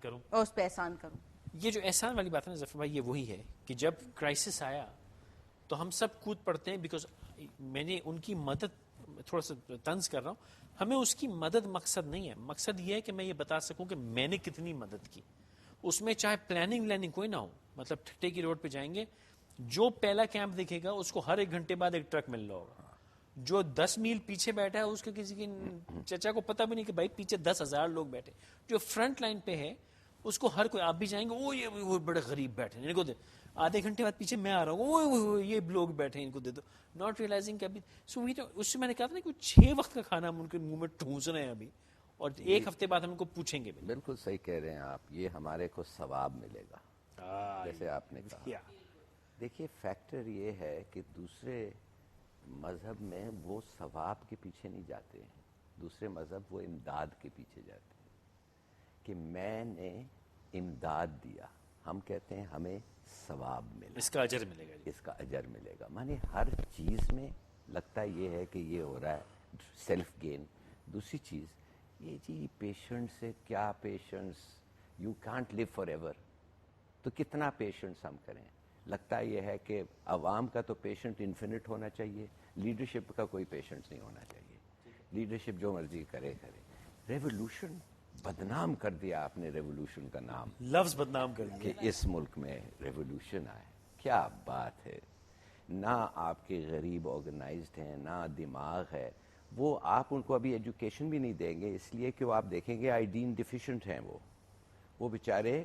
کروں اور اس پہ احسان کروں. یہ جو احسان والی بات ہے نا ظفر بھائی، یہ وہی ہے کہ جب کرائسس آیا تو ہم سب کود پڑتے ہیں، بیکاز میں نے ان کی مدد، تھوڑا سا طنز کر رہا ہوں، ہمیں اس کی مدد مقصد نہیں ہے. مقصد یہ ہے کہ میں یہ بتا سکوں کہ میں نے کتنی مدد کی. اس میں چاہے پلاننگ کوئی نہ ہو، مطلب ٹھٹے کی روڈ پہ جائیں گے، جو پہلا کیمپ دکھے گا اس کو ہر 1 گھنٹے بعد ایک ٹرک مل رہا ہوگا. جو 10 میل پیچھے بیٹھا ہے اس کو کسی کی چچا کو پتہ بھی نہیں کہ بھائی پیچھے 10,000 لوگ بیٹھے. جو فرنٹ لائن پہ ہے اس کو ہر کوئی، آپ بھی جائیں گے وہ بڑے غریب بیٹھے ہیں، ان کو دے. آدھے گھنٹے بعد پیچھے میں آ رہا ہوں، یہ لوگ بیٹھے ہیں، ان کو دے دو. ناٹ ریئلائزنگ کہ ابھی اس سے میں نے کہا تھا نا کہ 6 وقت کا کھانا ہم ان کے منہ میں ٹھونس رہے ہیں ابھی، اور 1 ہفتے بعد ہم ان کو پوچھیں گے بھی. بالکل صحیح کہہ رہے ہیں آپ. یہ ہمارے کو ثواب ملے گا جیسے آپ نے کہا. دیکھیے فیکٹر یہ ہے کہ دوسرے مذہب میں وہ ثواب کے پیچھے نہیں جاتے ہیں، دوسرے مذہب وہ امداد کے پیچھے جاتے ہیں کہ میں نے امداد دیا. ہم کہتے ہیں ہمیں ثواب ملا، اس کا اجر ملے گا. اس کا اجر ملے گا. مانے ہر چیز میں لگتا یہ ہے کہ یہ ہو رہا ہے سیلف گین. دوسری چیز یہ جی پیشنٹ سے کیا patients, you can't leave forever, تو کتنا پیشنٹس ہم کریں. لگتا یہ ہے کہ عوام کا تو پیشنٹ انفینٹ ہونا چاہیے، لیڈرشپ کا کوئی پیشنٹ نہیں ہونا چاہیے. لیڈرشپ جو مرضی کرے. ریولوشن بدنام کر دیا آپ نے، ریولوشن کا نام، لفظ بدنام کر کہ اس ملک میں ریولوشن آئے. کیا بات ہے. نہ آپ کے غریب آرگنائزڈ ہیں، نہ دماغ ہے. وہ آپ ان کو ابھی ایجوکیشن بھی نہیں دیں گے، اس لیے کہ وہ آپ دیکھیں گے آئیڈین ڈیفیشنٹ ہیں. وہ بیچارے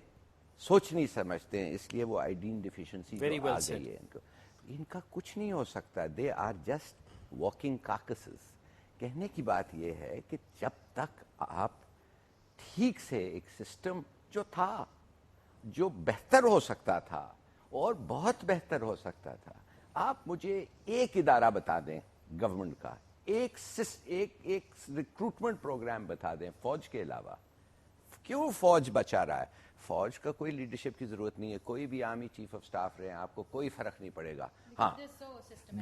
سوچ نہیں سمجھتے ہیں، اس لیے وہ آئیڈین ڈیفیشنسی آ گئی ہے ان کو. ان کا کچھ نہیں ہو سکتا. دے آر جسٹ واکنگ کاکسز. کہنے کی بات یہ ہے کہ جب تک آپ ٹھیک سے ایک سسٹم جو تھا، جو بہتر ہو سکتا تھا اور بہت بہتر ہو سکتا تھا. آپ مجھے ایک ادارہ بتا دیں گورنمنٹ کا، ایک ریکروٹمنٹ پروگرام بتا دیں فوج کے علاوہ. کیوں فوج بچا رہا ہے؟ فوج کا کوئی لیڈرشپ کی ضرورت نہیں ہے. کوئی بھی آرمی چیف آف سٹاف رہے ہیں، آپ کو کوئی فرق نہیں پڑے گا. ہاں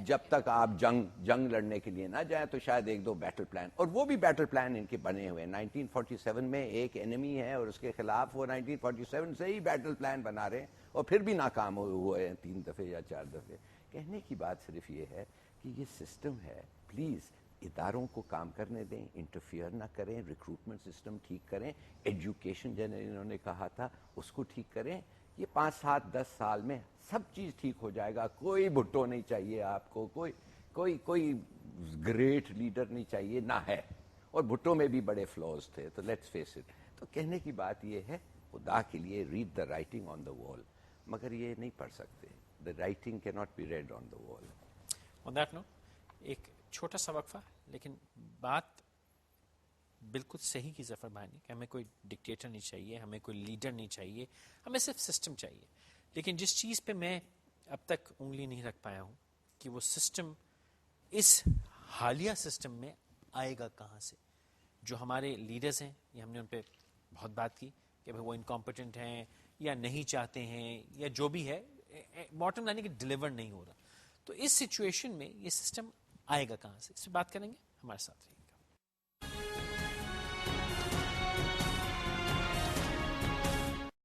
جب تک آپ جنگ لڑنے کے لیے نہ جائیں تو شاید 1-2 بیٹل پلان، اور وہ بھی بیٹل پلان ان کے بنے ہوئے ہیں. 1947 میں ایک اینمی ہے اور اس کے خلاف وہ 1947 سے ہی بیٹل پلان بنا رہے ہیں، اور پھر بھی ناکام ہوئے ہیں 3 دفعے یا 4 دفعے. کہنے کی بات صرف یہ ہے کہ یہ سسٹم ہے، پلیز اداروں کو کام کرنے دیں، انٹرفیئر نہ کریں. ریکروٹمنٹ سسٹم ٹھیک کریں. ایجوکیشن انہوں نے کہا تھا اس کو ٹھیک کریں. یہ 5-7-10 سال میں سب چیز ٹھیک ہو جائے گا. کوئی بھٹو نہیں چاہیے آپ کو، کوئی گریٹ لیڈر نہیں چاہیے، نہ ہے. اور بھٹو میں بھی بڑے فلاز تھے، تو لیٹس فیس اٹ. تو کہنے کی بات یہ ہے خدا کے لیے ریڈ دا رائٹنگ آن دا وال. مگر یہ نہیں پڑھ سکتے. دا رائٹنگ کی ناٹ بی ریڈ آن دا وال. آن دیٹ نوٹ ایک چھوٹا سا وقفہ، لیکن بات بالکل صحیح کی ظفر بھائی نے کہ ہمیں کوئی ڈکٹیٹر نہیں چاہیے، ہمیں کوئی لیڈر نہیں چاہیے، ہمیں صرف سسٹم چاہیے. لیکن جس چیز پہ میں اب تک انگلی نہیں رکھ پایا ہوں کہ وہ سسٹم اس حالیہ سسٹم میں آئے گا کہاں سے. جو ہمارے لیڈرز ہیں، یہ ہم نے ان پہ بہت بات کی کہ وہ انکمپیٹنٹ ہیں یا نہیں چاہتے ہیں یا جو بھی ہے، باٹم لائن کہ ڈلیور نہیں ہو رہا. تو اس سچویشن میں یہ سسٹم آئے گا کہاں سے، اس پہ بات کریں گے. ہمارے ساتھ رہیے گا.